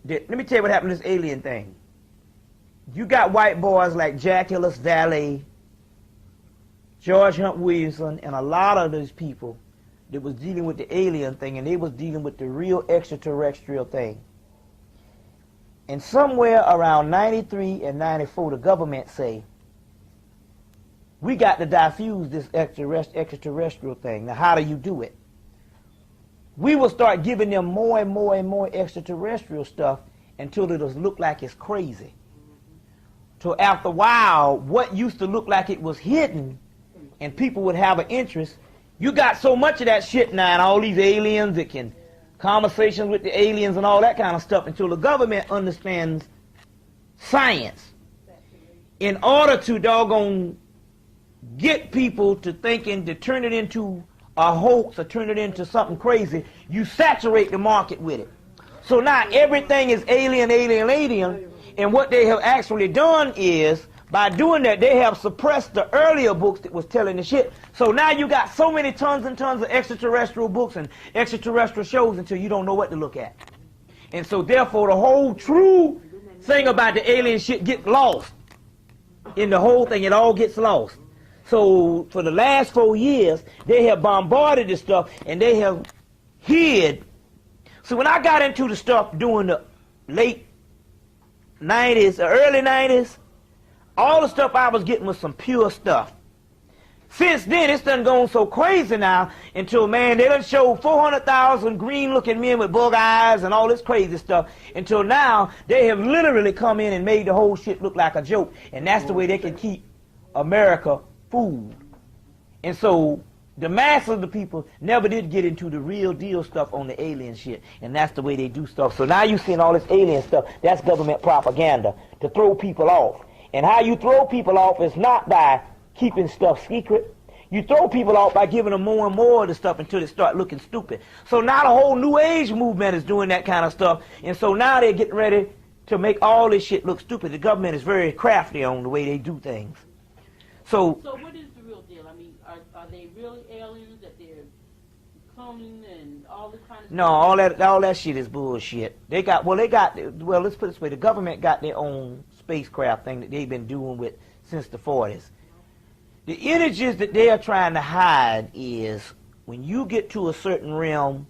let me tell you what happened to this alien thing. You got white boys like Jack Ellis Valley, George Hunt Williamson, and a lot of those people that was dealing with the alien thing, and they was dealing with the real extraterrestrial thing. And somewhere around 93 and 94, the government say, we got to diffuse this extraterrestrial thing. Now, how do you do it? We will start giving them more and more and more extraterrestrial stuff until it'll look like it's crazy. So after a while, what used to look like it was hidden and people would have an interest, you got so much of that shit now, and all these aliens that can conversations with the aliens and all that kind of stuff, until the government understands science in order to doggone get people to thinking to turn it into a hoax or turn it into something crazy. You saturate the market with it. So now everything is alien, alien, alien, and what they have actually done is, by doing that, they have suppressed the earlier books that was telling the shit. So now you got so many tons and tons of extraterrestrial books and extraterrestrial shows until you don't know what to look at. And so therefore the whole true thing about the alien shit gets lost. In the whole thing, it all gets lost. So for the last 4 years, they have bombarded this stuff and they have hid. So when I got into the stuff during the late 90s, or early 90s, all the stuff I was getting was some pure stuff. Since then, it's done gone so crazy now until, man, they done showed 400,000 green-looking men with bug eyes and all this crazy stuff. Until now, they have literally come in and made the whole shit look like a joke. And that's the way they can keep America fooled. And so the mass of the people never did get into the real deal stuff on the alien shit. And that's the way they do stuff. So now you're seeing all this alien stuff. That's government propaganda to throw people off. And how you throw people off is not by keeping stuff secret. You throw people off by giving them more and more of the stuff until they start looking stupid. So now the whole New Age movement is doing that kind of stuff. And so now they're getting ready to make all this shit look stupid. The government is very crafty on the way they do things. So what is the real deal? I mean, are they really aliens that they're cloning and all this kind of stuff? No, all that shit is bullshit. Let's put it this way, the government got their own spacecraft thing that they've been doing with since the 40s. The images that they are trying to hide is when you get to a certain realm,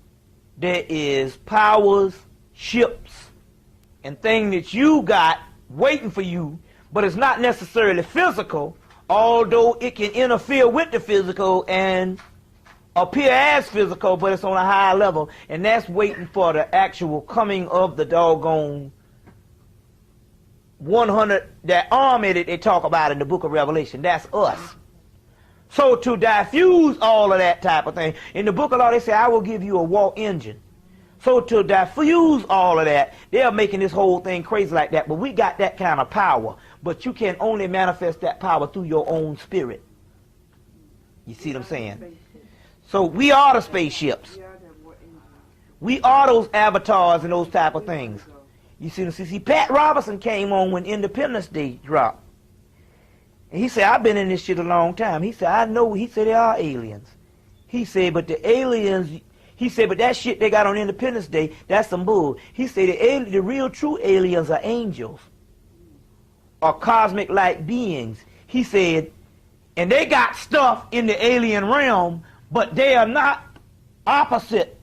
there is powers, ships, and things that you got waiting for you, but it's not necessarily physical, although it can interfere with the physical and appear as physical, but it's on a higher level, and that's waiting for the actual coming of the doggone 100, that army that they talk about in the book of Revelation. That's us. So to diffuse all of that type of thing, in the book of law they say, I will give you a war engine. So to diffuse all of that, they're making this whole thing crazy like that. But we got that kind of power. But you can only manifest that power through your own spirit. You see what I'm saying? So we are the spaceships. We are those avatars and those type of things. You see, Pat Robertson came on when Independence Day dropped. And he said, I've been in this shit a long time. He said, I know. He said, there are aliens. He said, but the aliens, he said, but that shit they got on Independence Day, that's some bull. He said, the real true aliens are angels or cosmic light beings. He said, and they got stuff in the alien realm, but they are not opposite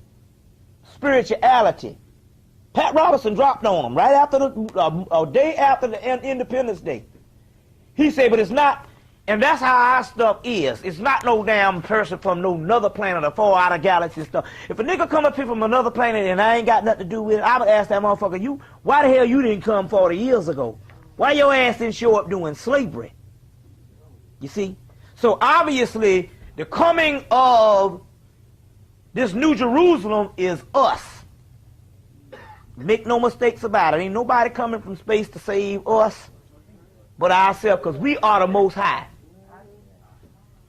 spirituality. Pat Robertson dropped on them right after a day after the Independence Day. He said, but it's not, and that's how our stuff is. It's not no damn person from no another planet or far out of galaxy and stuff. If a nigga come up here from another planet and I ain't got nothing to do with it, I would ask that motherfucker, why the hell you didn't come 40 years ago? Why your ass didn't show up doing slavery? You see? So obviously, the coming of this New Jerusalem is us. Make no mistakes about it. Ain't nobody coming from space to save us but ourselves, because we are the Most High.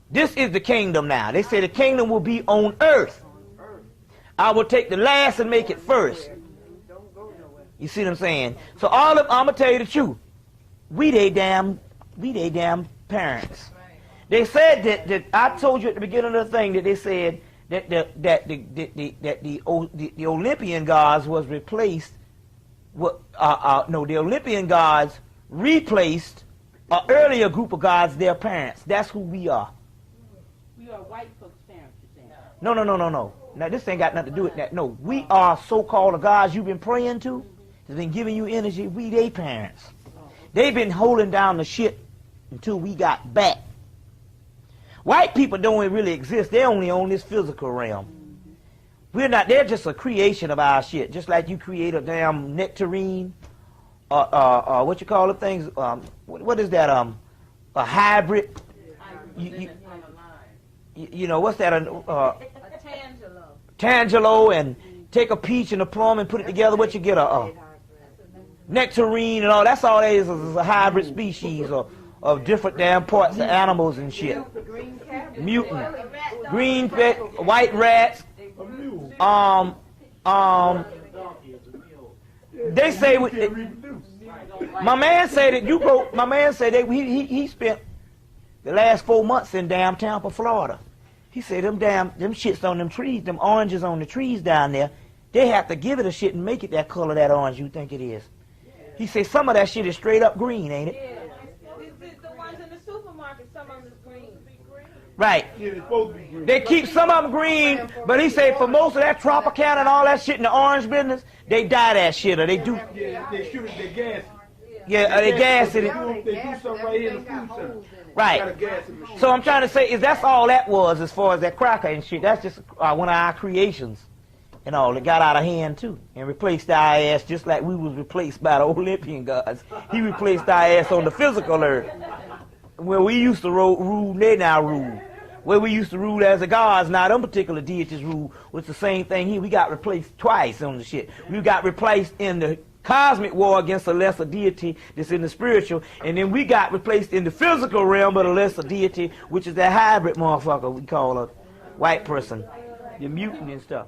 This is the kingdom now. They say the kingdom will be on earth. I will take the last and make it first. You see what I'm saying? So I'm going to tell you the truth. We they damn parents. They said that I told you at the beginning of the thing that they said that the Olympian gods was replaced No, the Olympian gods replaced an earlier group of gods, their parents. That's who we are. We are white folks' parents, you're saying? No. Now, this ain't got nothing to do with that. No, we are so-called the gods you've been praying to, that's been giving you energy. We they parents. They've been holding down the shit until we got back. White people don't really exist. They're only on this physical realm. We're not. They're just a creation of our shit. Just like you create a damn nectarine, what you call the things? What is that? A hybrid. You know what's that? A tangelo. Tangelo, and take a peach and a plum and put it together. What you get? A nectarine and all. That's all it is a hybrid species of different damn parts of animals and shit. Mutant, green pet, white rats. They say my man said that you go. My man said that he spent the last 4 months in damn Tampa, Florida. He said them shits on them trees, them oranges on the trees down there, they have to give it a shit and make it that color, that orange you think it is. He said some of that shit is straight up green, ain't it? Yeah. The ones in the supermarket, some of them is green. Right. Yeah, they're supposed to be green. They keep some of them green, but he said for most of that Tropicana and all that shit in the orange business, they dye that shit, or they do. Yeah, they shoot it, they gas it. Yeah, they gas it. They do something right here in the food center. Right. Got a gassing machine. So I'm trying to say is that's all that was as far as that cracker and shit. That's just one of our creations and all. It got out of hand too and replaced our ass just like we was replaced by the Olympian gods. He replaced our ass on the physical earth. Where we used to rule, they now rule. Where we used to rule as the gods, now them particular deities rule was the same thing here. We got replaced twice on the shit. We got replaced in the cosmic war against a lesser deity that's in the spiritual, and then we got replaced in the physical realm of a lesser deity, which is that hybrid motherfucker we call a white person, the mutant and stuff.